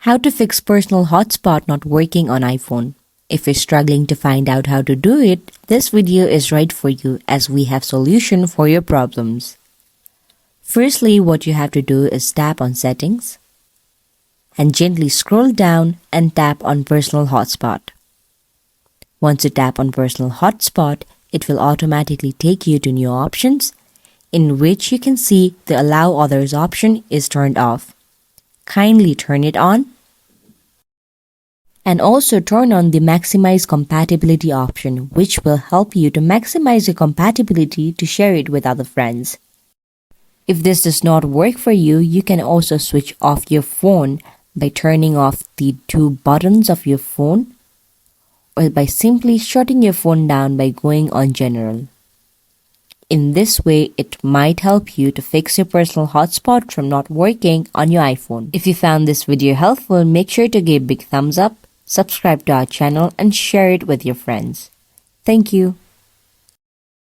How to fix Personal Hotspot not working on iPhone. If you're struggling to find out how to do it, this video is right for you as we have solution for your problems. Firstly, what you have to do is tap on Settings and gently scroll down and tap on Personal Hotspot. Once you tap on Personal Hotspot, it will automatically take you to new options in which you can see the Allow Others option is turned off. Kindly turn it on. And also turn on the Maximize Compatibility option, which will help you to maximize your compatibility to share it with other friends. If this does not work for you, you can also switch off your phone by turning off the two buttons of your phone or by simply shutting your phone down by going on General. In this way, it might help you to fix your Personal Hotspot from not working on your iPhone. If you found this video helpful, make sure to give a big thumbs up, subscribe to our channel, and share it with your friends. Thank you.